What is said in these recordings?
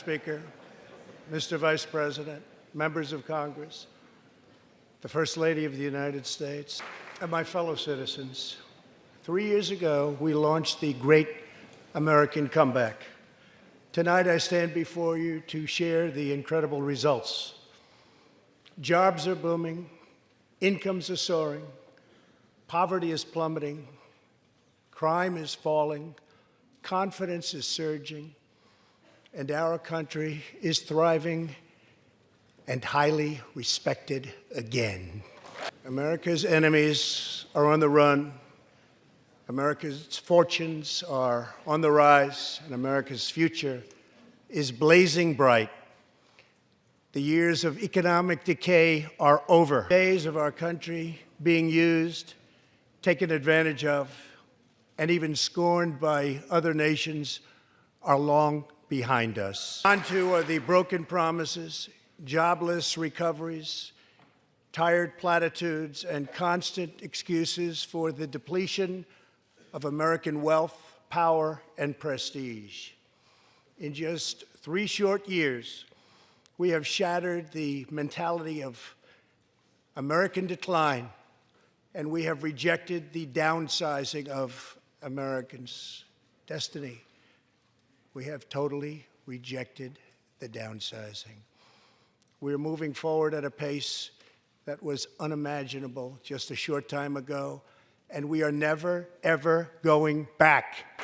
Speaker, Mr. Vice President, members of Congress, the First Lady of the United States, and my fellow citizens. 3 years ago, we launched the Great American Comeback. Tonight, I stand before you to share the incredible results. Jobs are booming, incomes are soaring, poverty is plummeting, crime is falling, confidence is surging, and our country is thriving and highly respected again. America's enemies are on the run. America's fortunes are on the rise, and America's future is blazing bright. The years of economic decay are over. Days of our country being used, taken advantage of, and even scorned by other nations are long behind us. On to the broken promises, jobless recoveries, tired platitudes, and constant excuses for the depletion of American wealth, power, and prestige. In just 3 short years, we have shattered the mentality of American decline, and we have rejected the downsizing of Americans' destiny. We have totally rejected the downsizing. We're moving forward at a pace that was unimaginable just a short time ago, and we are never, ever going back.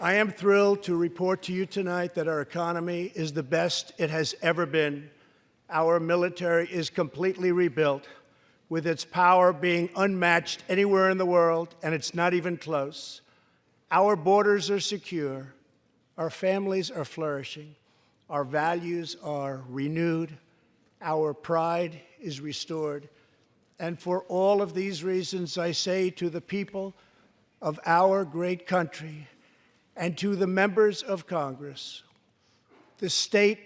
I am thrilled to report to you tonight that our economy is the best it has ever been. Our military is completely rebuilt, with its power being unmatched anywhere in the world, and it's not even close. Our borders are secure. Our families are flourishing. Our values are renewed. Our pride is restored. And for all of these reasons, I say to the people of our great country and to the members of Congress, the state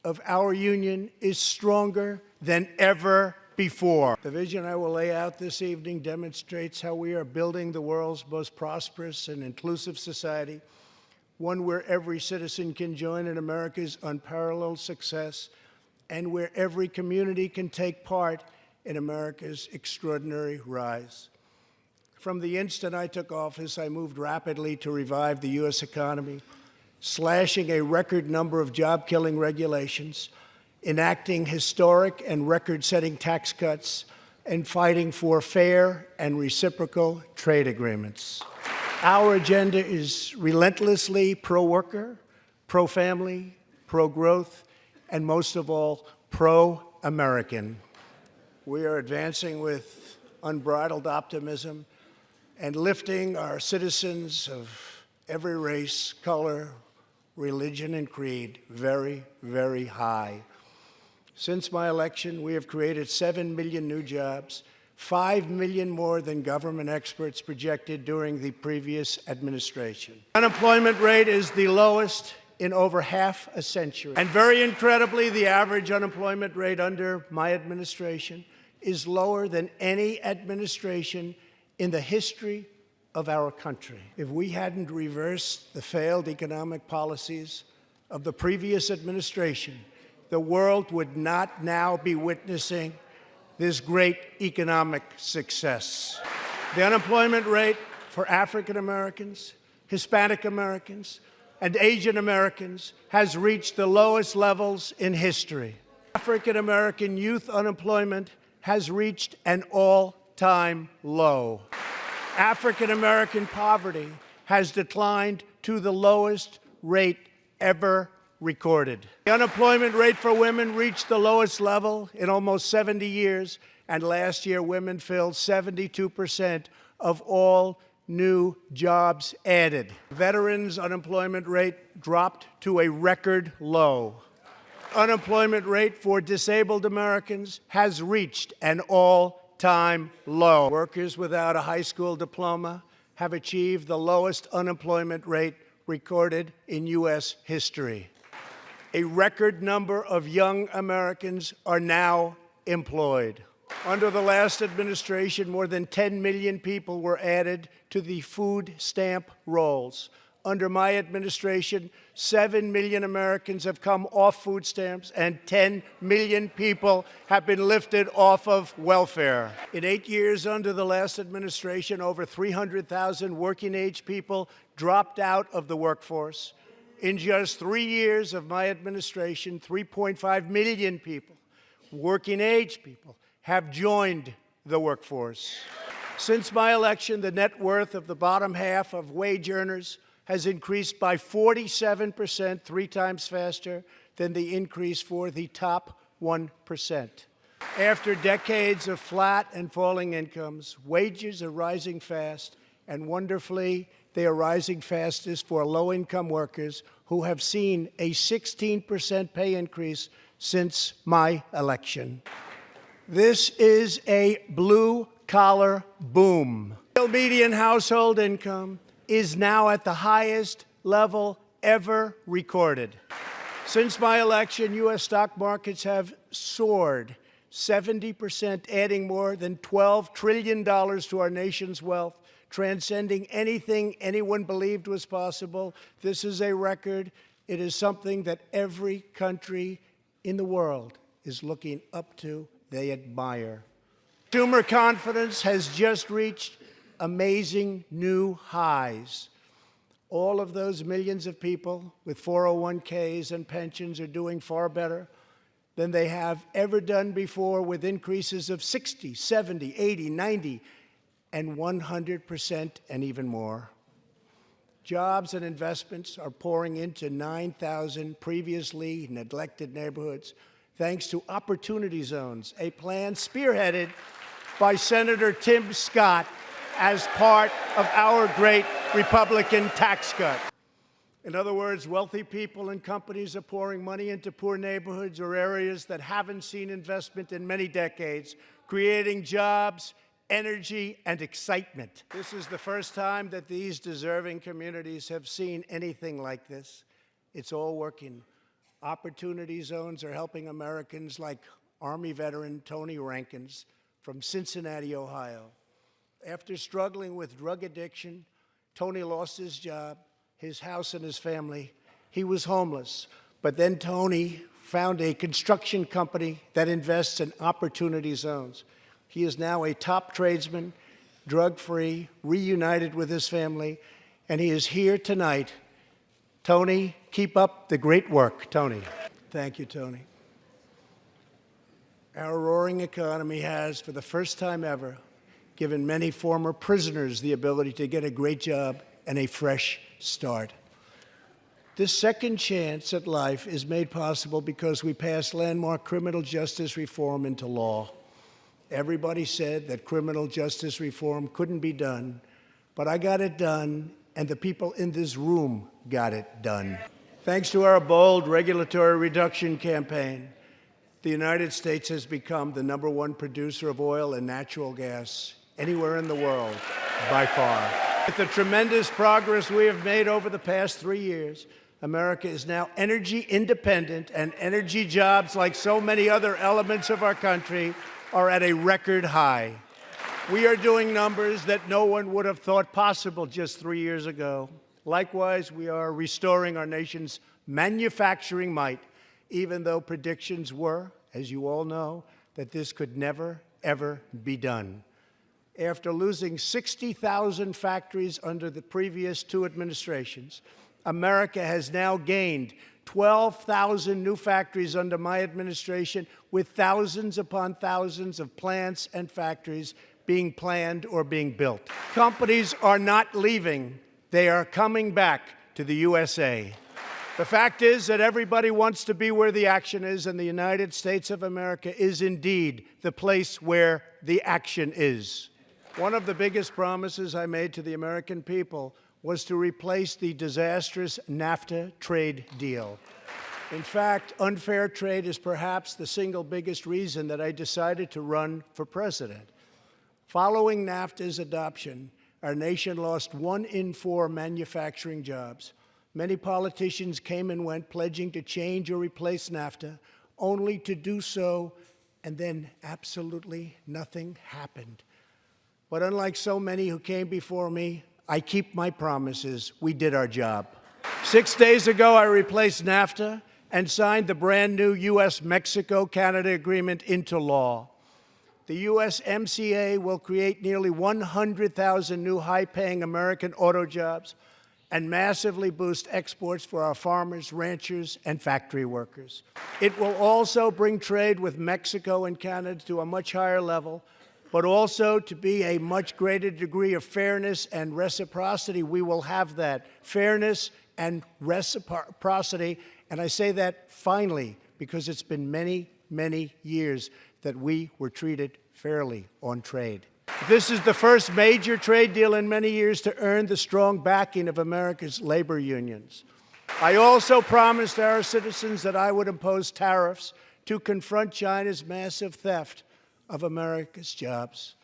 of our union is stronger than ever before. The vision I will lay out this evening demonstrates how we are building the world's most prosperous and inclusive society, one where every citizen can join in America's unparalleled success, and where every community can take part in America's extraordinary rise. From the instant I took office, I moved rapidly to revive the U.S. economy, slashing a record number of job-killing regulations, enacting historic and record-setting tax cuts, and fighting for fair and reciprocal trade agreements. Our agenda is relentlessly pro-worker, pro-family, pro-growth, and most of all, pro-American. We are advancing with unbridled optimism and lifting our citizens of every race, color, religion, and creed very, very high. Since my election, we have created 7 million new jobs, 5 million more than government experts projected during the previous administration. Unemployment rate is the lowest in over half a century. And very incredibly, the average unemployment rate under my administration is lower than any administration in the history of our country. If we hadn't reversed the failed economic policies of the previous administration, the world would not now be witnessing this great economic success. The unemployment rate for African Americans, Hispanic Americans, and Asian Americans has reached the lowest levels in history. African American youth unemployment has reached an all-time low. African American poverty has declined to the lowest rate ever recorded. The unemployment rate for women reached the lowest level in almost 70 years, and last year women filled 72% of all new jobs added. Veterans' unemployment rate dropped to a record low. Unemployment rate for disabled Americans has reached an all-time low. Workers without a high school diploma have achieved the lowest unemployment rate recorded in U.S. history. A record number of young Americans are now employed. Under the last administration, more than 10 million people were added to the food stamp rolls, Under my administration, 7 million Americans have come off food stamps, and 10 million people have been lifted off of welfare. In 8 years under the last administration, over 300,000 working-age people dropped out of the workforce. In just 3 years of my administration, 3.5 million people, working-age people, have joined the workforce. Since my election, the net worth of the bottom half of wage earners has increased by 47%, 3 times faster than the increase for the top 1%. After decades of flat and falling incomes, wages are rising fast, and wonderfully, they are rising fastest for low-income workers who have seen a 16% pay increase since my election. This is a blue-collar boom. The median household income is now at the highest level ever recorded. Since my election, U.S. stock markets have soared 70%, adding more than $12 trillion to our nation's wealth, transcending anything anyone believed was possible. This is a record. It is something that every country in the world is looking up to. They admire. Consumer confidence has just reached amazing new highs. All of those millions of people with 401ks and pensions are doing far better than they have ever done before, with increases of 60, 70, 80, 90, and 100% and even more. Jobs and investments are pouring into 9,000 previously neglected neighborhoods, thanks to Opportunity Zones, a plan spearheaded by Senator Tim Scott as part of our great Republican tax cut. In other words, wealthy people and companies are pouring money into poor neighborhoods or areas that haven't seen investment in many decades, creating jobs, energy, and excitement. This is the first time that these deserving communities have seen anything like this. It's all working. Opportunity Zones are helping Americans like Army veteran Tony Rankins from Cincinnati, Ohio. After struggling with drug addiction, Tony lost his job, his house, and his family. He was homeless. But then Tony found a construction company that invests in Opportunity Zones. He is now a top tradesman, drug-free, reunited with his family, and he is here tonight. Tony, keep up the great work, Tony. Thank you, Tony. Our roaring economy has, for the first time ever, given many former prisoners the ability to get a great job and a fresh start. This second chance at life is made possible because we passed landmark criminal justice reform into law. Everybody said that criminal justice reform couldn't be done, but I got it done, and the people in this room got it done. Thanks to our bold regulatory reduction campaign, the United States has become the #1 producer of oil and natural gas anywhere in the world, by far. With the tremendous progress we have made over the past 3 years, America is now energy independent, and energy jobs, like so many other elements of our country, are at a record high. We are doing numbers that no one would have thought possible just 3 years ago. Likewise, we are restoring our nation's manufacturing might, even though predictions were, as you all know, that this could never, ever be done. After losing 60,000 factories under the previous 2 administrations, America has now gained 12,000 new factories under my administration, with thousands upon thousands of plants and factories being planned or being built. Companies are not leaving. They are coming back to the USA. The fact is that everybody wants to be where the action is, and the United States of America is indeed the place where the action is. One of the biggest promises I made to the American people was to replace the disastrous NAFTA trade deal. In fact, unfair trade is perhaps the single biggest reason that I decided to run for president. Following NAFTA's adoption, our nation lost 1 in 4 manufacturing jobs. Many politicians came and went, pledging to change or replace NAFTA, only to do so, and then absolutely nothing happened. But unlike so many who came before me, I keep my promises. We did our job. 6 days ago, I replaced NAFTA and signed the brand new U.S.-Mexico-Canada agreement into law. The USMCA will create nearly 100,000 new high-paying American auto jobs and massively boost exports for our farmers, ranchers, and factory workers. It will also bring trade with Mexico and Canada to a much higher level, but also to be a much greater degree of fairness and reciprocity. We will have that fairness and reciprocity, and I say that finally because it's been many, many years that we were treated fairly on trade. This is the first major trade deal in many years to earn the strong backing of America's labor unions. I also promised our citizens that I would impose tariffs to confront China's massive theft of America's jobs.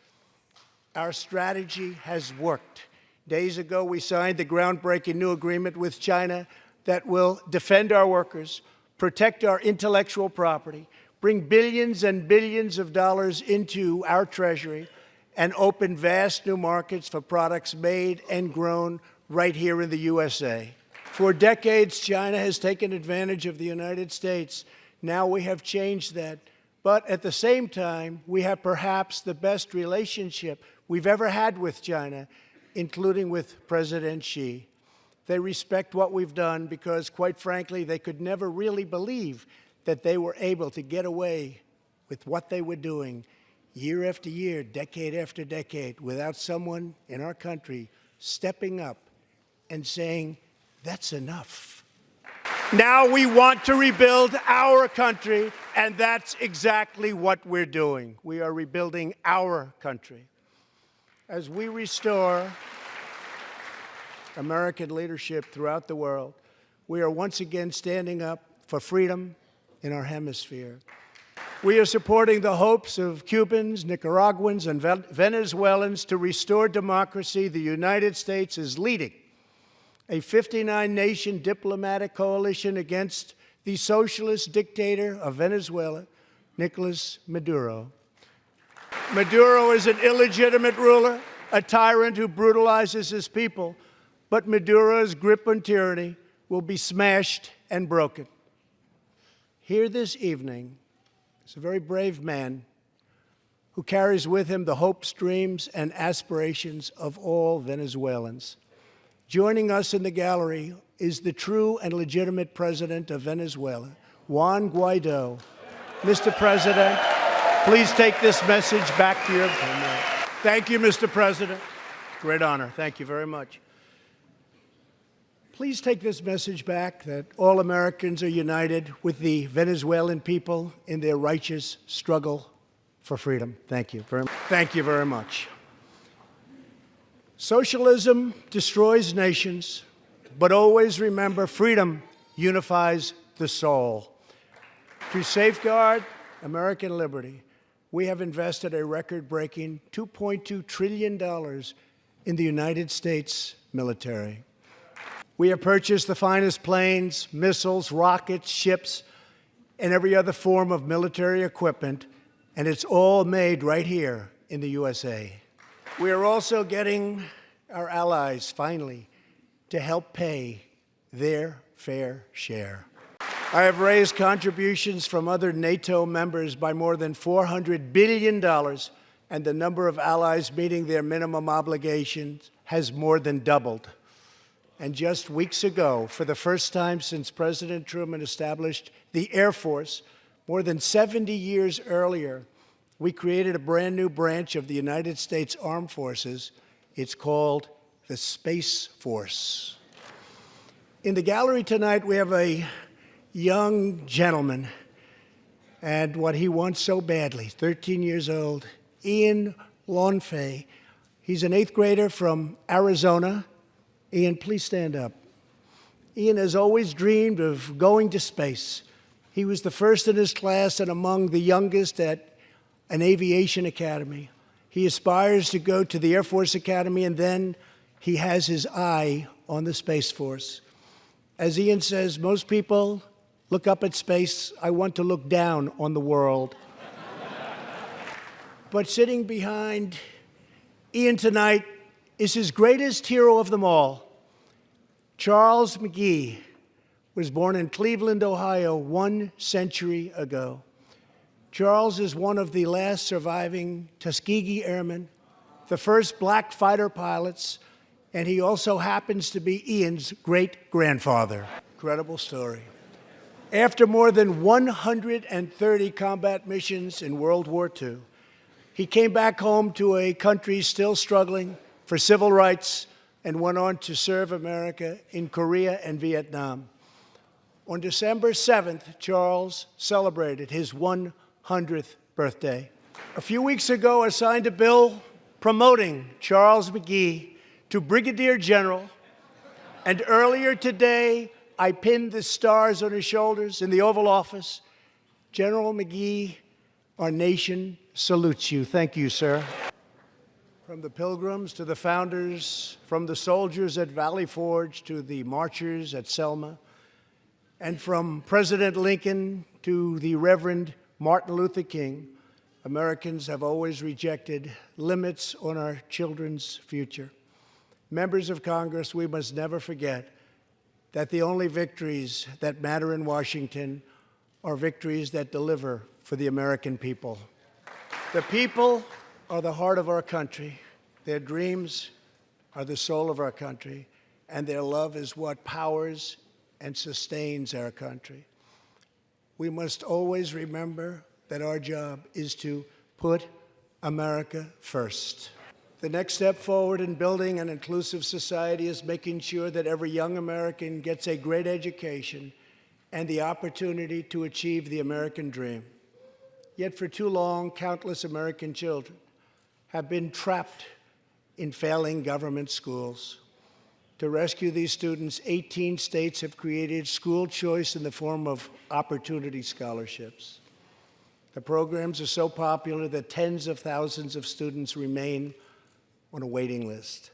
Our strategy has worked. Days ago, we signed the groundbreaking new agreement with China that will defend our workers, protect our intellectual property, bring billions and billions of dollars into our treasury, and open vast new markets for products made and grown right here in the USA. For decades, China has taken advantage of the United States. Now we have changed that. But at the same time, we have perhaps the best relationship we've ever had with China, including with President Xi. They respect what we've done because, quite frankly, they could never really believe that they were able to get away with what they were doing year after year, decade after decade, without someone in our country stepping up and saying, that's enough. Now we want to rebuild our country, and that's exactly what we're doing. We are rebuilding our country. As we restore American leadership throughout the world, we are once again standing up for freedom in our hemisphere. We are supporting the hopes of Cubans, Nicaraguans, and Venezuelans to restore democracy. The United States is leading a 59-nation diplomatic coalition against the socialist dictator of Venezuela, Nicolas Maduro. Maduro is an illegitimate ruler, a tyrant who brutalizes his people, but Maduro's grip on tyranny will be smashed and broken. Here this evening is a very brave man who carries with him the hopes, dreams, and aspirations of all Venezuelans. Joining us in the gallery is the true and legitimate president of Venezuela, Juan Guaido. Mr. President, please take this message back to your homeland. Thank you, Mr. President. Great honor. Thank you very much. Please take this message back that all Americans are united with the Venezuelan people in their righteous struggle for freedom. Thank you very much. Thank you very much. Socialism destroys nations, but always remember freedom unifies the soul. To safeguard American liberty, we have invested a record-breaking $2.2 trillion in the United States military. We have purchased the finest planes, missiles, rockets, ships, and every other form of military equipment, and it's all made right here in the USA. We are also getting our allies, finally, to help pay their fair share. I have raised contributions from other NATO members by more than $400 billion, and the number of allies meeting their minimum obligations has more than doubled. And just weeks ago, for the first time since President Truman established the Air Force, more than 70 years earlier, we created a brand new branch of the United States Armed Forces. It's called the Space Force. In the gallery tonight, we have a young gentleman, and what he wants so badly, 13 years old, Ian Launfay. He's an 8th grader from Arizona. Ian, please stand up. Ian has always dreamed of going to space. He was the first in his class and among the youngest at an aviation academy. He aspires to go to the Air Force Academy, and then he has his eye on the Space Force. As Ian says, most people look up at space. I want to look down on the world. But sitting behind Ian tonight is his greatest hero of them all. Charles McGee was born in Cleveland, Ohio, 1 century ago. Charles is one of the last surviving Tuskegee Airmen, the first black fighter pilots, and he also happens to be Ian's great-grandfather. Incredible story. After more than 130 combat missions in World War II, he came back home to a country still struggling for civil rights and went on to serve America in Korea and Vietnam. On December 7th, Charles celebrated his 100th birthday. A few weeks ago, I signed a bill promoting Charles McGee to Brigadier General, and earlier today, I pinned the stars on his shoulders in the Oval Office. General McGee, our nation salutes you. Thank you, sir. From the Pilgrims to the founders, from the soldiers at Valley Forge to the marchers at Selma, and from President Lincoln to the Reverend Martin Luther King, Americans have always rejected limits on our children's future. Members of Congress, we must never forget that the only victories that matter in Washington are victories that deliver for the American people. The people are the heart of our country. Their dreams are the soul of our country, and their love is what powers and sustains our country. We must always remember that our job is to put America first. The next step forward in building an inclusive society is making sure that every young American gets a great education and the opportunity to achieve the American dream. Yet for too long, countless American children have been trapped in failing government schools. To rescue these students, 18 states have created school choice in the form of opportunity scholarships. The programs are so popular that tens of thousands of students remain on a waiting list.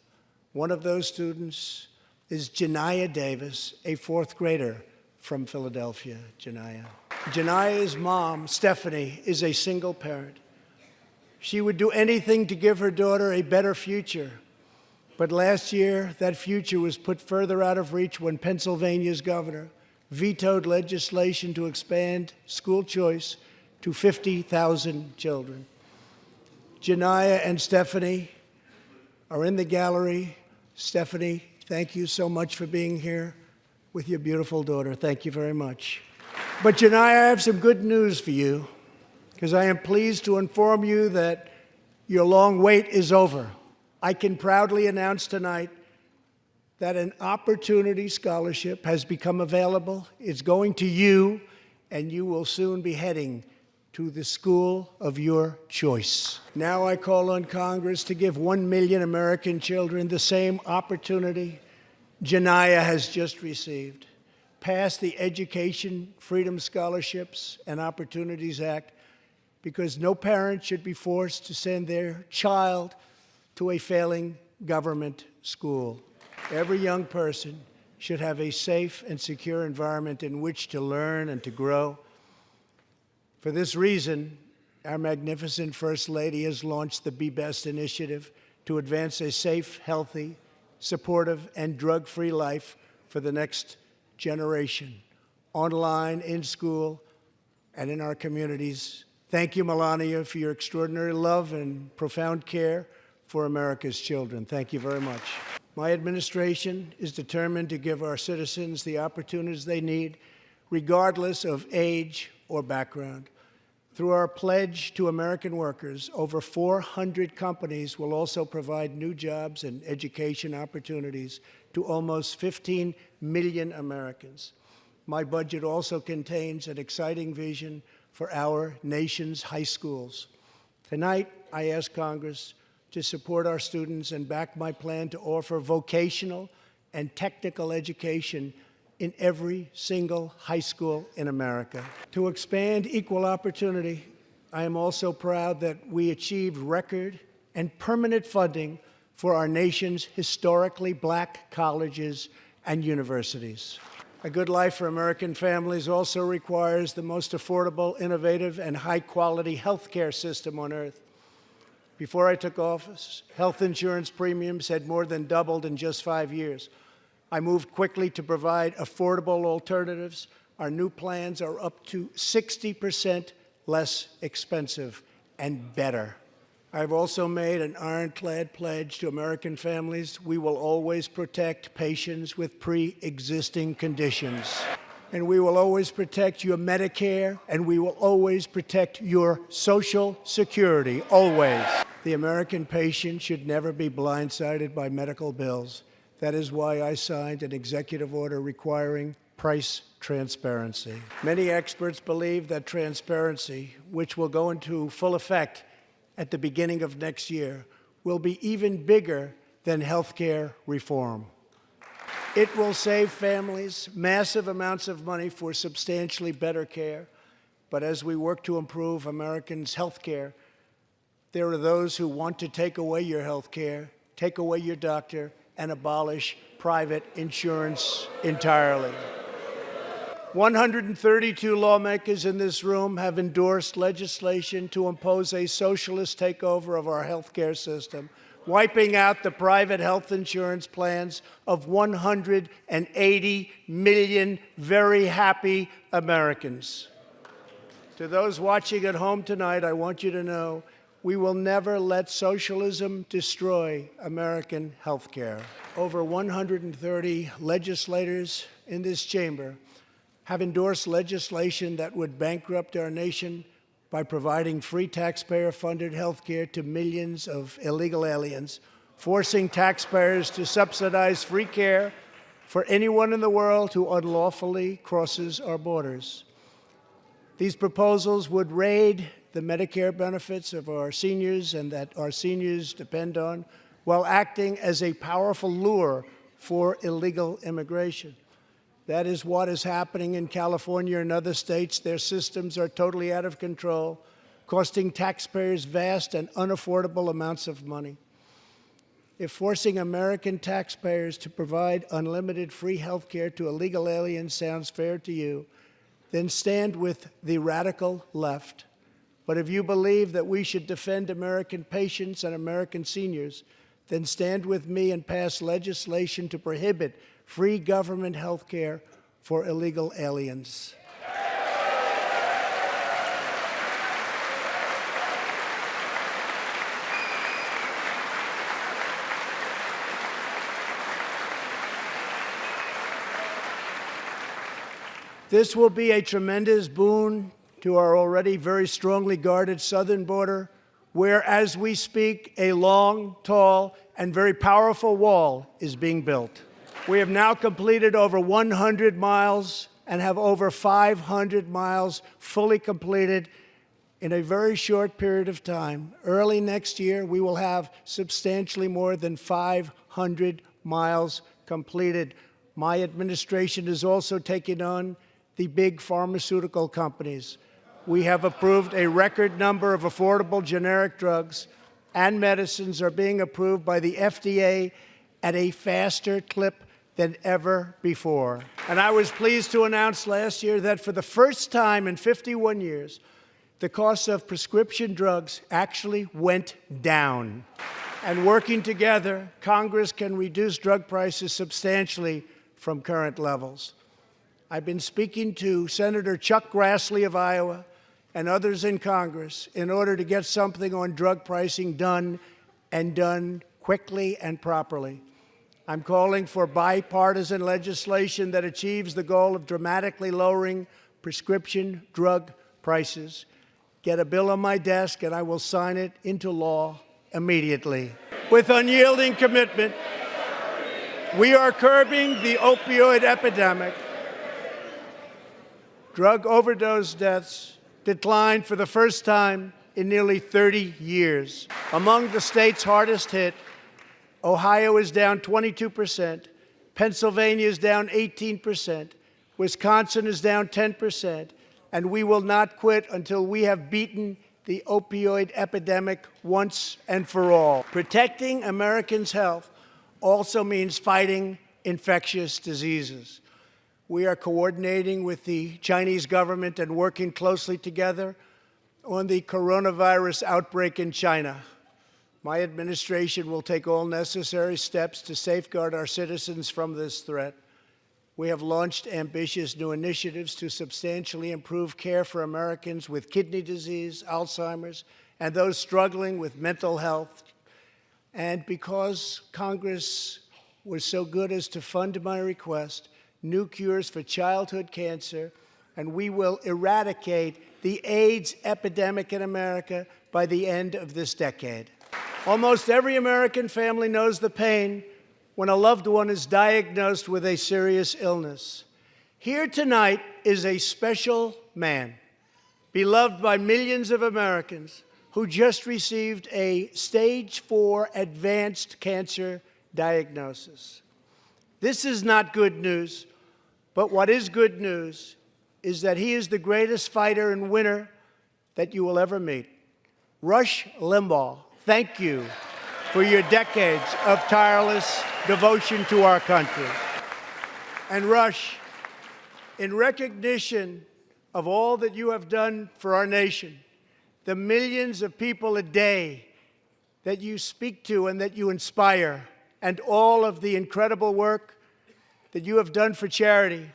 One of those students is Janiyah Davis, a 4th grader from Philadelphia. Janiyah's mom, Stephanie, is a single parent. She would do anything to give her daughter a better future. But last year, that future was put further out of reach when Pennsylvania's governor vetoed legislation to expand school choice to 50,000 children. Janiyah and Stephanie are in the gallery. Stephanie, thank you so much for being here with your beautiful daughter. Thank you very much. But Janiyah, I have some good news for you, because I am pleased to inform you that your long wait is over. I can proudly announce tonight that an opportunity scholarship has become available. It's going to you, and you will soon be heading to the school of your choice. Now I call on Congress to give 1 million American children the same opportunity Janiyah has just received. Pass the Education Freedom Scholarships and Opportunities Act, because no parent should be forced to send their child to a failing government school. Every young person should have a safe and secure environment in which to learn and to grow. For this reason, our magnificent First Lady has launched the Be Best initiative to advance a safe, healthy, supportive, and drug-free life for the next generation, online, in school, and in our communities. Thank you, Melania, for your extraordinary love and profound care for America's children. Thank you very much. My administration is determined to give our citizens the opportunities they need, regardless of age or background. Through our pledge to American workers, over 400 companies will also provide new jobs and education opportunities to almost 15 million Americans. My budget also contains an exciting vision for our nation's high schools. Tonight, I ask Congress to support our students and back my plan to offer vocational and technical education in every single high school in America. To expand equal opportunity, I am also proud that we achieved record and permanent funding for our nation's historically black colleges and universities. A good life for American families also requires the most affordable, innovative, and high-quality health care system on earth. Before I took office, health insurance premiums had more than doubled in just 5 years. I moved quickly to provide affordable alternatives. Our new plans are up to 60% less expensive and better. I've also made an ironclad pledge to American families. We will always protect patients with pre-existing conditions. And we will always protect your Medicare, and we will always protect your Social Security, always. The American patient should never be blindsided by medical bills. That is why I signed an executive order requiring price transparency. Many experts believe that transparency, which will go into full effect at the beginning of next year, will be even bigger than health care reform. It will save families massive amounts of money for substantially better care. But as we work to improve Americans' health care, there are those who want to take away your health care, take away your doctor, and abolish private insurance entirely. 132 lawmakers in this room have endorsed legislation to impose a socialist takeover of our health care system, wiping out the private health insurance plans of 180 million very happy Americans. To those watching at home tonight, I want you to know we will never let socialism destroy American health care. Over 130 legislators in this chamber have endorsed legislation that would bankrupt our nation by providing free taxpayer-funded health care to millions of illegal aliens, forcing taxpayers to subsidize free care for anyone in the world who unlawfully crosses our borders. These proposals would raid the Medicare benefits of our seniors and that our seniors depend on, while acting as a powerful lure for illegal immigration. That is what is happening in California and other states. Their systems are totally out of control, costing taxpayers vast and unaffordable amounts of money. If forcing American taxpayers to provide unlimited free health care to illegal aliens sounds fair to you, then stand with the radical left. But if you believe that we should defend American patients and American seniors, then stand with me and pass legislation to prohibit free government health care for illegal aliens. This will be a tremendous boon to our already very strongly guarded southern border, where, as we speak, a long, tall, and very powerful wall is being built. We have now completed over 100 miles and have over 500 miles fully completed in a very short period of time. Early next year, we will have substantially more than 500 miles completed. My administration is also taking on the big pharmaceutical companies. We have approved a record number of affordable generic drugs, and medicines are being approved by the FDA at a faster clip than ever before. And I was pleased to announce last year that for the first time in 51 years, the cost of prescription drugs actually went down. And working together, Congress can reduce drug prices substantially from current levels. I've been speaking to Senator Chuck Grassley of Iowa and others in Congress in order to get something on drug pricing done, and done quickly and properly. I'm calling for bipartisan legislation that achieves the goal of dramatically lowering prescription drug prices. Get a bill on my desk, and I will sign it into law immediately. With unyielding commitment, we are curbing the opioid epidemic. Drug overdose deaths declined for the first time in nearly 30 years. Among the states hardest hit, Ohio is down 22%, Pennsylvania is down 18%, Wisconsin is down 10%, and we will not quit until we have beaten the opioid epidemic once and for all. Protecting Americans' health also means fighting infectious diseases. We are coordinating with the Chinese government and working closely together on the coronavirus outbreak in China. My administration will take all necessary steps to safeguard our citizens from this threat. We have launched ambitious new initiatives to substantially improve care for Americans with kidney disease, Alzheimer's, and those struggling with mental health. And because Congress was so good as to fund my request, new cures for childhood cancer, and we will eradicate the AIDS epidemic in America by the end of this decade. Almost every American family knows the pain when a loved one is diagnosed with a serious illness. Here tonight is a special man, beloved by millions of Americans, who just received a stage 4 advanced cancer diagnosis. This is not good news, but what is good news is that he is the greatest fighter and winner that you will ever meet. Rush Limbaugh, thank you for your decades of tireless devotion to our country. And Rush, in recognition of all that you have done for our nation, the millions of people a day that you speak to and that you inspire, and all of the incredible work that you have done for charity,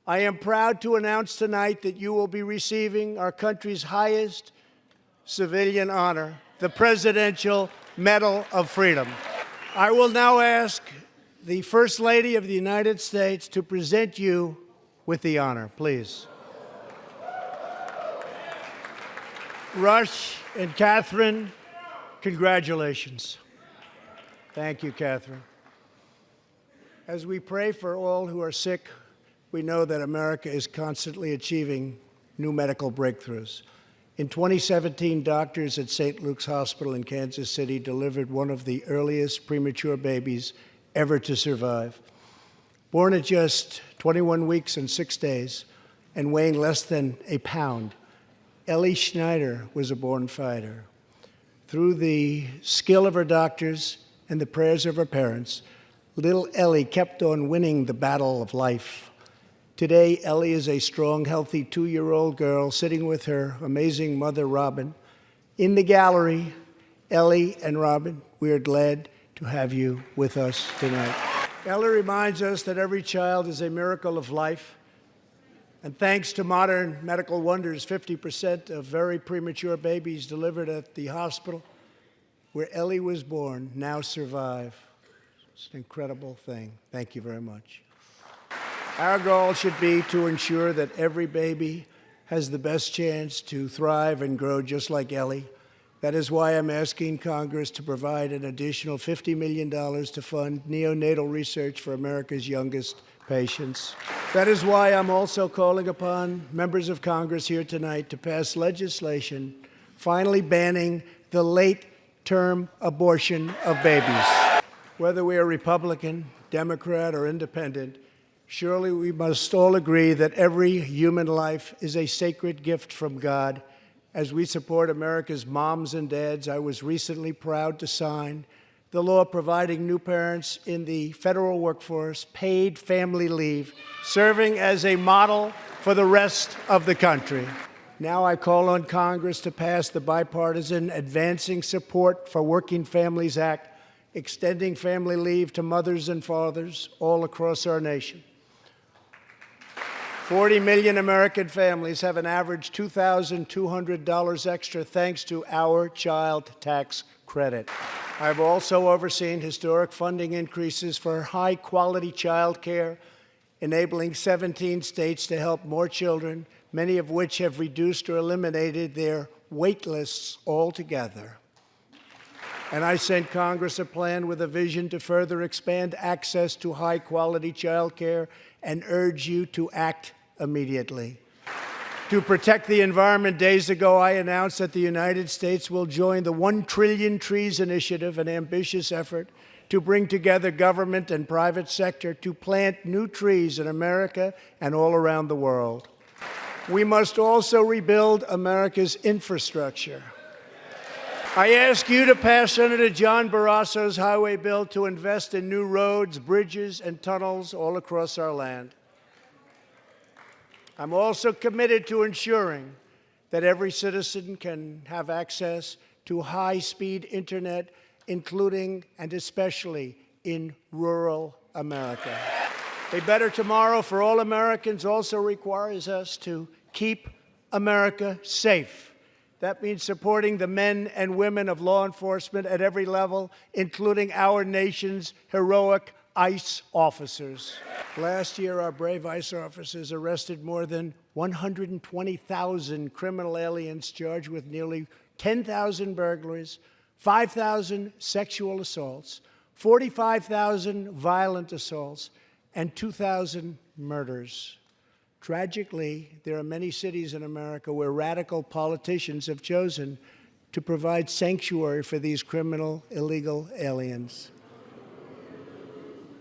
I am proud to announce tonight that you will be receiving our country's highest civilian honor, the Presidential Medal of Freedom. I will now ask the First Lady of the United States to present you with the honor, please. Rush and Catherine, congratulations. Thank you, Catherine. As we pray for all who are sick, we know that America is constantly achieving new medical breakthroughs. In 2017, doctors at St. Luke's Hospital in Kansas City delivered one of the earliest premature babies ever to survive. Born at just 21 weeks and 6 days and weighing less than a pound, Ellie Schneider was a born fighter. Through the skill of her doctors and the prayers of her parents, little Ellie kept on winning the battle of life. Today, Ellie is a strong, healthy 2-year-old girl sitting with her amazing mother, Robin. In the gallery, Ellie and Robin, we are glad to have you with us tonight. Ellie reminds us that every child is a miracle of life. And thanks to modern medical wonders, 50% of very premature babies delivered at the hospital where Ellie was born now survive. It's an incredible thing. Thank you very much. Our goal should be to ensure that every baby has the best chance to thrive and grow just like Ellie. That is why I'm asking Congress to provide an additional $50 million to fund neonatal research for America's youngest patients. That is why I'm also calling upon members of Congress here tonight to pass legislation finally banning the late-term abortion of babies. Whether we are Republican, Democrat, or Independent, surely we must all agree that every human life is a sacred gift from God. As we support America's moms and dads, I was recently proud to sign the law providing new parents in the federal workforce paid family leave, serving as a model for the rest of the country. Now I call on Congress to pass the bipartisan Advancing Support for Working Families Act, extending family leave to mothers and fathers all across our nation. 40 million American families have an average $2,200 extra thanks to our child tax credit. I've also overseen historic funding increases for high-quality child care, enabling 17 states to help more children, many of which have reduced or eliminated their wait lists altogether. And I sent Congress a plan with a vision to further expand access to high-quality child care and urge you to act immediately. To protect the environment, days ago, I announced that the United States will join the 1 Trillion Trees Initiative, an ambitious effort to bring together government and private sector to plant new trees in America and all around the world. We must also rebuild America's infrastructure. I ask you to pass Senator John Barrasso's highway bill to invest in new roads, bridges, and tunnels all across our land. I'm also committed to ensuring that every citizen can have access to high-speed internet, including and especially in rural America. A better tomorrow for all Americans also requires us to keep America safe. That means supporting the men and women of law enforcement at every level, including our nation's heroic ICE officers. Last year, our brave ICE officers arrested more than 120,000 criminal aliens charged with nearly 10,000 burglaries, 5,000 sexual assaults, 45,000 violent assaults, and 2,000 murders. Tragically, there are many cities in America where radical politicians have chosen to provide sanctuary for these criminal, illegal aliens.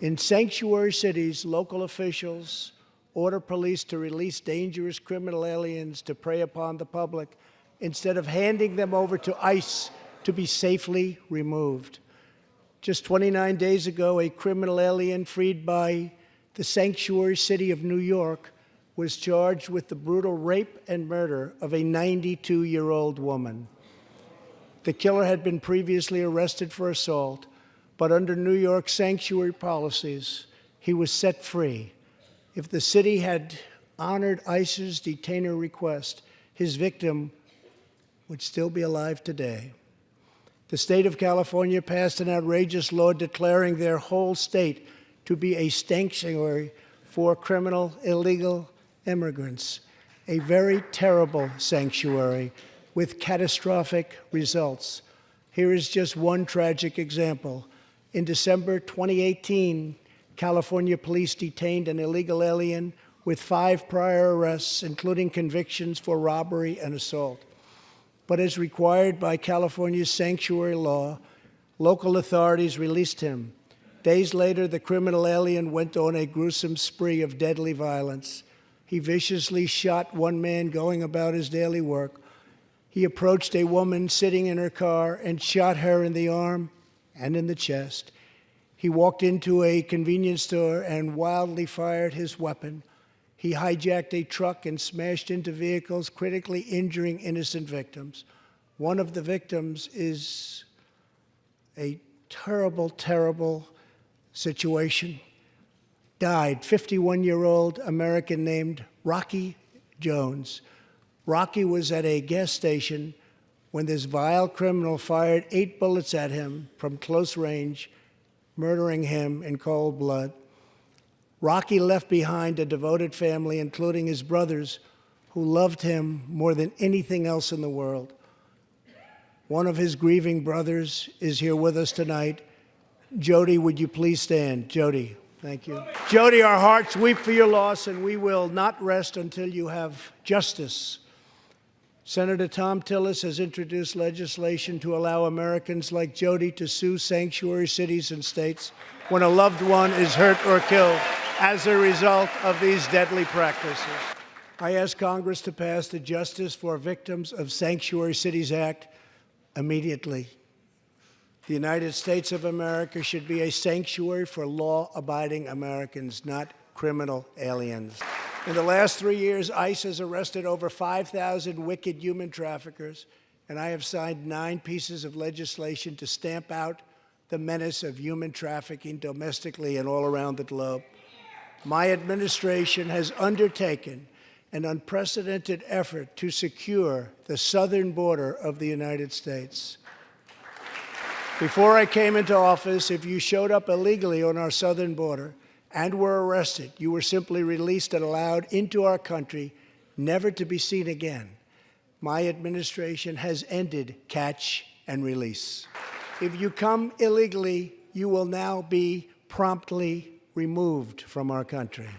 In sanctuary cities, local officials order police to release dangerous criminal aliens to prey upon the public instead of handing them over to ICE to be safely removed. Just 29 days ago, a criminal alien freed by the sanctuary city of New York was charged with the brutal rape and murder of a 92-year-old woman. The killer had been previously arrested for assault, but under New York's sanctuary policies, he was set free. If the city had honored ICE's detainer request, his victim would still be alive today. The state of California passed an outrageous law declaring their whole state to be a sanctuary for criminal, illegal immigrants, a very terrible sanctuary with catastrophic results. Here is just one tragic example. In December 2018, California police detained an illegal alien with 5 prior arrests, including convictions for robbery and assault. But as required by California's sanctuary law, local authorities released him. Days later, the criminal alien went on a gruesome spree of deadly violence. He viciously shot one man going about his daily work. He approached a woman sitting in her car and shot her in the arm and in the chest. He walked into a convenience store and wildly fired his weapon. He hijacked a truck and smashed into vehicles, critically injuring innocent victims. One of the victims is a terrible, terrible situation. Died, 51-year-old American named Rocky Jones. Rocky was at a gas station when this vile criminal fired 8 bullets at him from close range, murdering him in cold blood. Rocky left behind a devoted family, including his brothers, who loved him more than anything else in the world. One of his grieving brothers is here with us tonight. Jody, would you please stand? Jody, thank you. Jody, our hearts weep for your loss, and we will not rest until you have justice. Senator Thom Tillis has introduced legislation to allow Americans like Jody to sue sanctuary cities and states when a loved one is hurt or killed as a result of these deadly practices. I ask Congress to pass the Justice for Victims of Sanctuary Cities Act immediately. The United States of America should be a sanctuary for law-abiding Americans, not criminal aliens. In the last 3 years, ICE has arrested over 5,000 wicked human traffickers, and I have signed 9 pieces of legislation to stamp out the menace of human trafficking domestically and all around the globe. My administration has undertaken an unprecedented effort to secure the southern border of the United States. Before I came into office, if you showed up illegally on our southern border and were arrested, you were simply released and allowed into our country, never to be seen again. My administration has ended catch and release. If you come illegally, you will now be promptly removed from our country.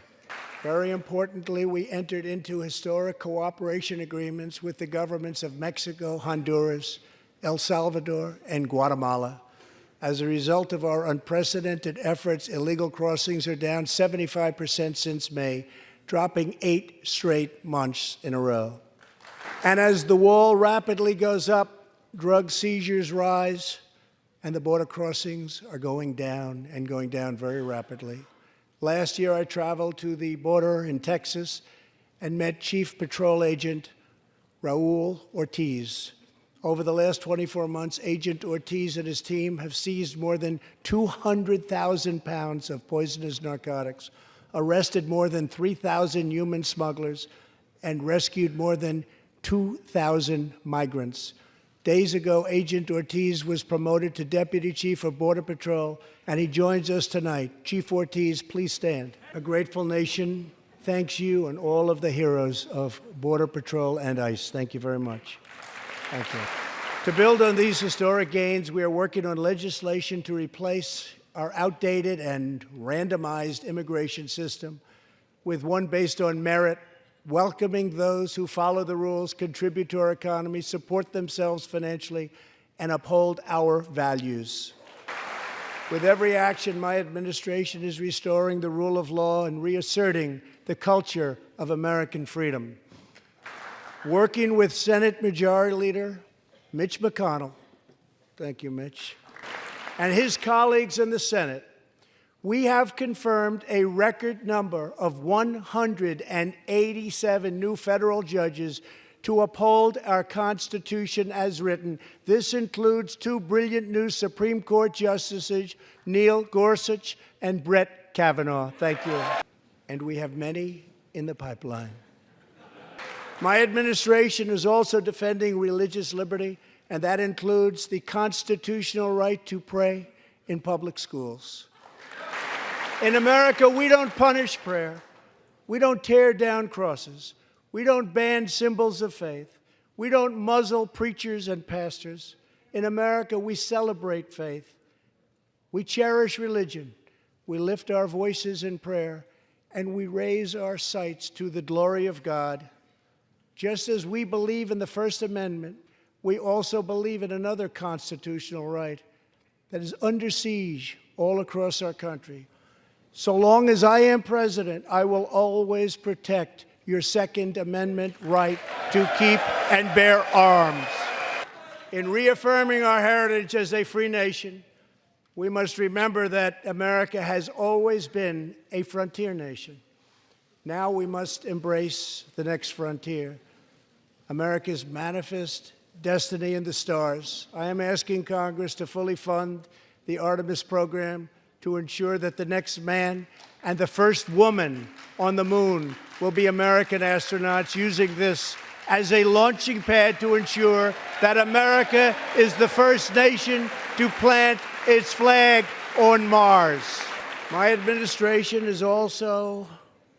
Very importantly, we entered into historic cooperation agreements with the governments of Mexico, Honduras, El Salvador, and Guatemala. As a result of our unprecedented efforts, illegal crossings are down 75% since May, dropping 8 straight months in a row. And as the wall rapidly goes up, drug seizures rise, and the border crossings are going down and going down very rapidly. Last year, I traveled to the border in Texas and met Chief Patrol Agent Raul Ortiz. Over the last 24 months, Agent Ortiz and his team have seized more than 200,000 pounds of poisonous narcotics, arrested more than 3,000 human smugglers, and rescued more than 2,000 migrants. Days ago, Agent Ortiz was promoted to Deputy Chief of Border Patrol, and he joins us tonight. Chief Ortiz, please stand. A grateful nation thanks you and all of the heroes of Border Patrol and ICE. Thank you very much. Thank you. To build on these historic gains, we are working on legislation to replace our outdated and randomized immigration system with one based on merit, welcoming those who follow the rules, contribute to our economy, support themselves financially, and uphold our values. With every action, my administration is restoring the rule of law and reasserting the culture of American freedom. Working with Senate Majority Leader Mitch McConnell, thank you, Mitch, and his colleagues in the Senate, we have confirmed a record number of 187 new federal judges to uphold our Constitution as written. This includes two brilliant new Supreme Court justices, Neil Gorsuch and Brett Kavanaugh. Thank you. And we have many in the pipeline. My administration is also defending religious liberty, and that includes the constitutional right to pray in public schools. In America, we don't punish prayer. We don't tear down crosses. We don't ban symbols of faith. We don't muzzle preachers and pastors. In America, we celebrate faith. We cherish religion. We lift our voices in prayer, and we raise our sights to the glory of God. Just as we believe in the First Amendment, we also believe in another constitutional right that is under siege all across our country. So long as I am president, I will always protect your Second Amendment right to keep and bear arms. In reaffirming our heritage as a free nation, we must remember that America has always been a frontier nation. Now we must embrace the next frontier, America's manifest destiny in the stars. I am asking Congress to fully fund the Artemis program to ensure that the next man and the first woman on the moon will be American astronauts, using this as a launching pad to ensure that America is the first nation to plant its flag on Mars. My administration is also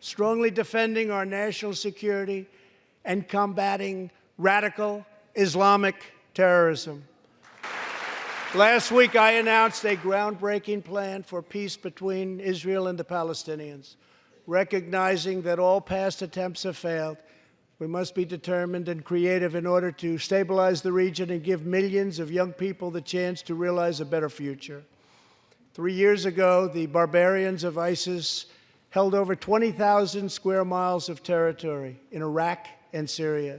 strongly defending our national security and combating radical Islamic terrorism. Last week, I announced a groundbreaking plan for peace between Israel and the Palestinians. Recognizing that all past attempts have failed, we must be determined and creative in order to stabilize the region and give millions of young people the chance to realize a better future. 3 years ago, the barbarians of ISIS held over 20,000 square miles of territory in Iraq and Syria.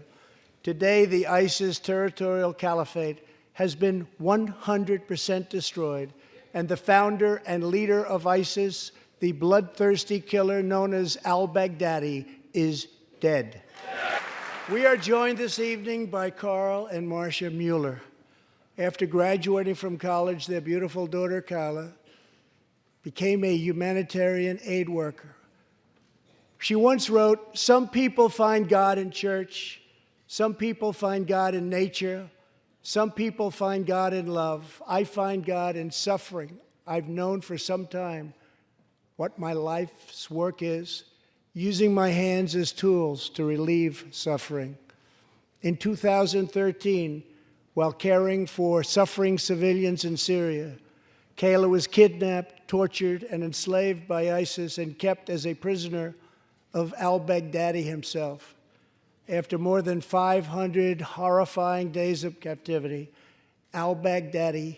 Today, the ISIS territorial caliphate has been 100% destroyed, and the founder and leader of ISIS, the bloodthirsty killer known as al-Baghdadi, is dead. We are joined this evening by Carl and Marcia Mueller. After graduating from college, their beautiful daughter, Carla, became a humanitarian aid worker. She once wrote, "Some people find God in church. Some people find God in nature. Some people find God in love. I find God in suffering. I've known for some time what my life's work is, using my hands as tools to relieve suffering." In 2013, while caring for suffering civilians in Syria, Kayla was kidnapped, tortured, and enslaved by ISIS and kept as a prisoner of al-Baghdadi himself. After more than 500 horrifying days of captivity, al-Baghdadi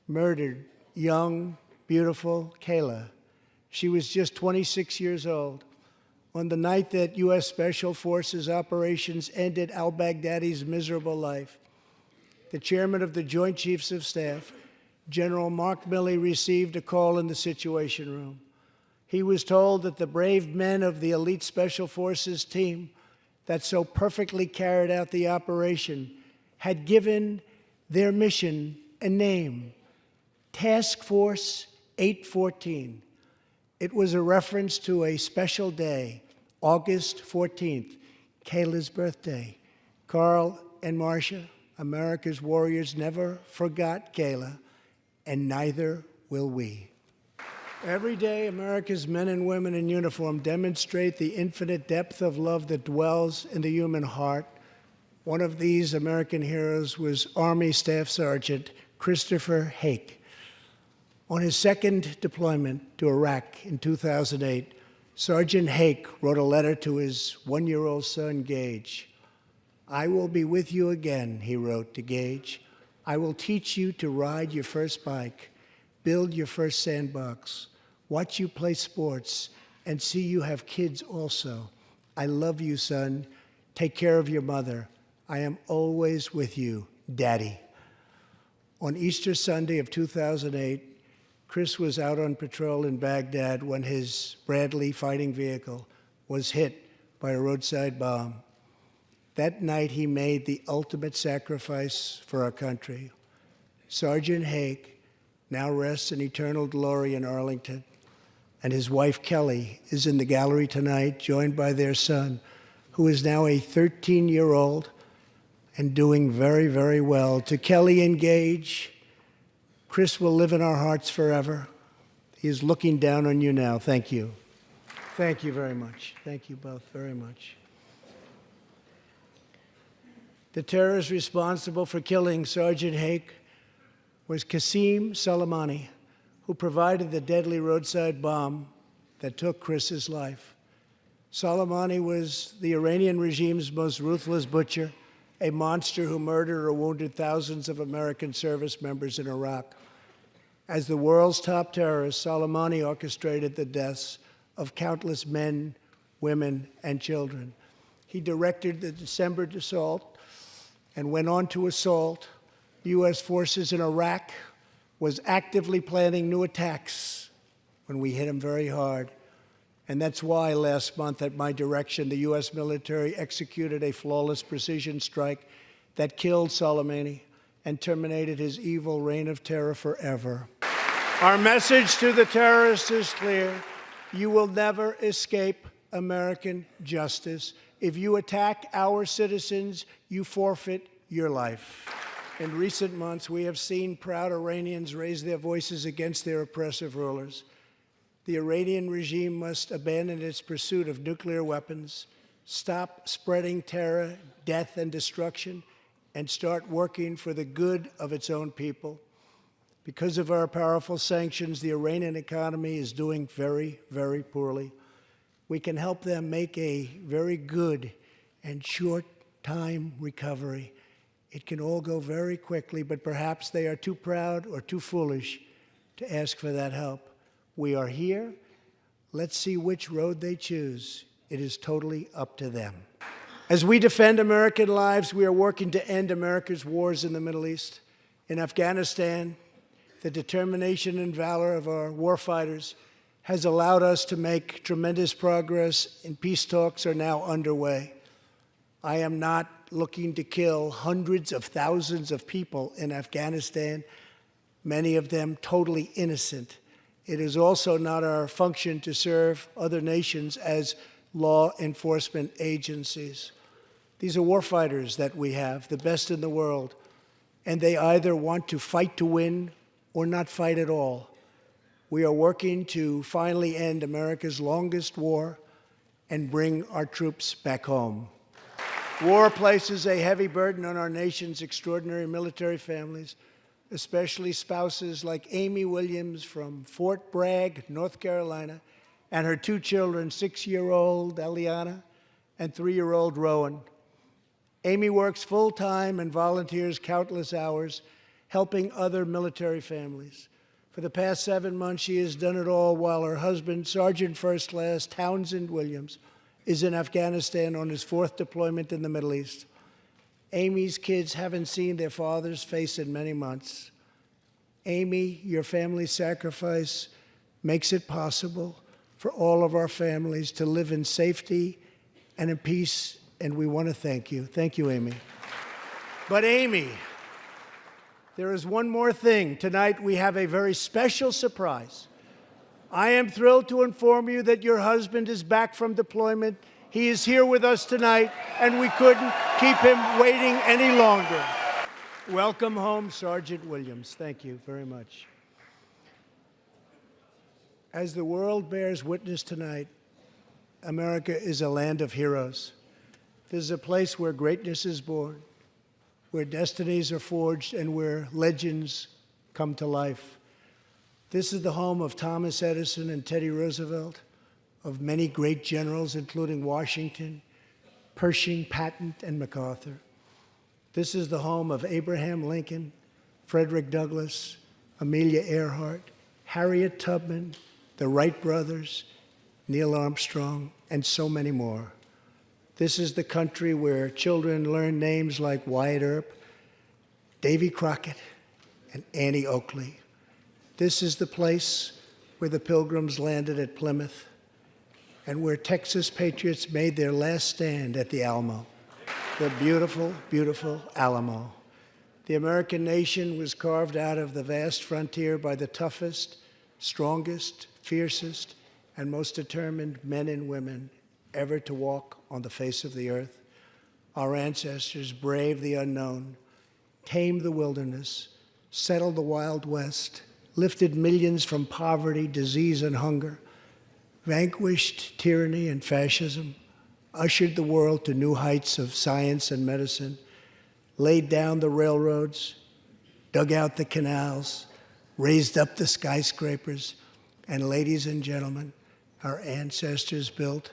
murdered young, beautiful Kayla. She was just 26 years old. On the night that U.S. Special Forces operations ended al-Baghdadi's miserable life, the chairman of the Joint Chiefs of Staff, General Mark Milley, received a call in the Situation Room. He was told that the brave men of the elite Special Forces team that so perfectly carried out the operation had given their mission a name, Task Force 814. It was a reference to a special day, August 14th, Kayla's birthday. Carl and Marcia, America's warriors, never forgot Kayla, and neither will we. Every day, America's men and women in uniform demonstrate the infinite depth of love that dwells in the human heart. One of these American heroes was Army Staff Sergeant Christopher Hake. On his second deployment to Iraq in 2008, Sergeant Hake wrote a letter to his one-year-old son, Gage. "I will be with you again," he wrote to Gage. "I will teach you to ride your first bike, build your first sandbox, watch you play sports, and see you have kids also. I love you, son. Take care of your mother. I am always with you, Daddy." On Easter Sunday of 2008, Chris was out on patrol in Baghdad when his Bradley fighting vehicle was hit by a roadside bomb. That night, he made the ultimate sacrifice for our country. Sergeant Hake now rests in eternal glory in Arlington, and his wife, Kelly, is in the gallery tonight, joined by their son, who is now a 13-year-old and doing very, very well. To Kelly and Gage, Chris will live in our hearts forever. He is looking down on you now. Thank you. Thank you very much. Thank you both very much. The terrorist responsible for killing Sergeant Hake was Qasem Soleimani, who provided the deadly roadside bomb that took Chris's life. Soleimani was the Iranian regime's most ruthless butcher, a monster who murdered or wounded thousands of American service members in Iraq. As the world's top terrorist, Soleimani orchestrated the deaths of countless men, women, and children. He directed the December assault and went on to assault U.S. forces in Iraq, was actively planning new attacks when we hit him very hard. And that's why last month, at my direction, the U.S. military executed a flawless precision strike that killed Soleimani and terminated his evil reign of terror forever. Our message to the terrorists is clear. You will never escape American justice. If you attack our citizens, you forfeit your life. In recent months, we have seen proud Iranians raise their voices against their oppressive rulers. The Iranian regime must abandon its pursuit of nuclear weapons, stop spreading terror, death, and destruction, and start working for the good of its own people. Because of our powerful sanctions, the Iranian economy is doing very, very poorly. We can help them make a very good and short-time recovery. It can all go very quickly, but perhaps they are too proud or too foolish to ask for that help. We are here. Let's see which road they choose. It is totally up to them. As we defend American lives, we are working to end America's wars in the Middle East. In Afghanistan, the determination and valor of our warfighters has allowed us to make tremendous progress, and peace talks are now underway. I am not looking to kill hundreds of thousands of people in Afghanistan, many of them totally innocent. It is also not our function to serve other nations as law enforcement agencies. These are warfighters that we have, the best in the world, and they either want to fight to win or not fight at all. We are working to finally end America's longest war and bring our troops back home. War places a heavy burden on our nation's extraordinary military families, especially spouses like Amy Williams from Fort Bragg, North Carolina, and her two children, 6-year-old Eliana and 3-year-old Rowan. Amy works full-time and volunteers countless hours helping other military families. For the past 7 months, she has done it all while her husband, Sergeant First Class Townsend Williams, is in Afghanistan on his 4th deployment in the Middle East. Amy's kids haven't seen their father's face in many months. Amy, your family's sacrifice makes it possible for all of our families to live in safety and in peace, and we want to thank you. Thank you, Amy. But Amy, there is one more thing. Tonight we have a very special surprise. I am thrilled to inform you that your husband is back from deployment. He is here with us tonight, and we couldn't keep him waiting any longer. Welcome home, Sergeant Williams. Thank you very much. As the world bears witness tonight, America is a land of heroes. This is a place where greatness is born, where destinies are forged, and where legends come to life. This is the home of Thomas Edison and Teddy Roosevelt, of many great generals, including Washington, Pershing, Patton, and MacArthur. This is the home of Abraham Lincoln, Frederick Douglass, Amelia Earhart, Harriet Tubman, the Wright brothers, Neil Armstrong, and so many more. This is the country where children learn names like Wyatt Earp, Davy Crockett, and Annie Oakley. This is the place where the Pilgrims landed at Plymouth and where Texas patriots made their last stand at the Alamo, the beautiful, beautiful Alamo. The American nation was carved out of the vast frontier by the toughest, strongest, fiercest, and most determined men and women ever to walk on the face of the earth. Our ancestors braved the unknown, tamed the wilderness, settled the Wild West, lifted millions from poverty, disease, and hunger, vanquished tyranny and fascism, ushered the world to new heights of science and medicine, laid down the railroads, dug out the canals, raised up the skyscrapers, and ladies and gentlemen, our ancestors built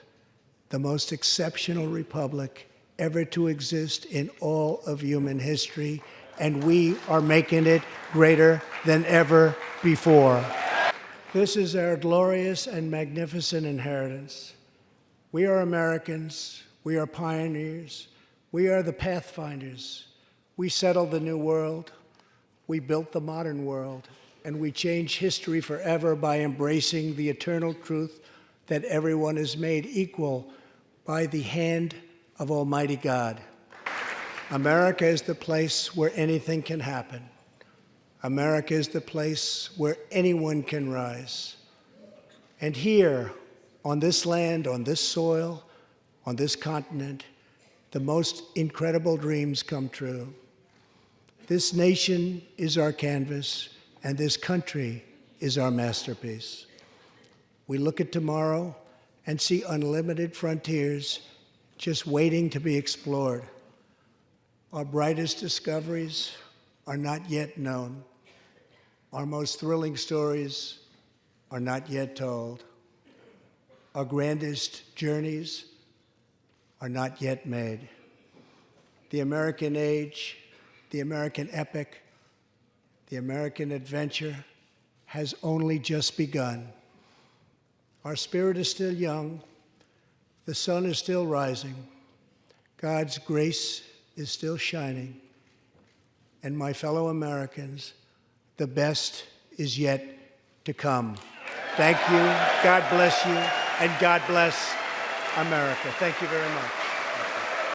the most exceptional republic ever to exist in all of human history, and we are making it greater than ever before. This is our glorious and magnificent inheritance. We are Americans. We are pioneers. We are the pathfinders. We settled the new world. We built the modern world. And we change history forever by embracing the eternal truth that everyone is made equal by the hand of Almighty God. America is the place where anything can happen. America is the place where anyone can rise. And here, on this land, on this soil, on this continent, the most incredible dreams come true. This nation is our canvas, and this country is our masterpiece. We look at tomorrow and see unlimited frontiers just waiting to be explored. Our brightest discoveries are not yet known. Our most thrilling stories are not yet told. Our grandest journeys are not yet made. The American age, the American epic, the American adventure has only just begun. Our spirit is still young. The sun is still rising. God's grace is still shining. And my fellow Americans, the best is yet to come. Thank you. God bless you. And God bless America. Thank you very much.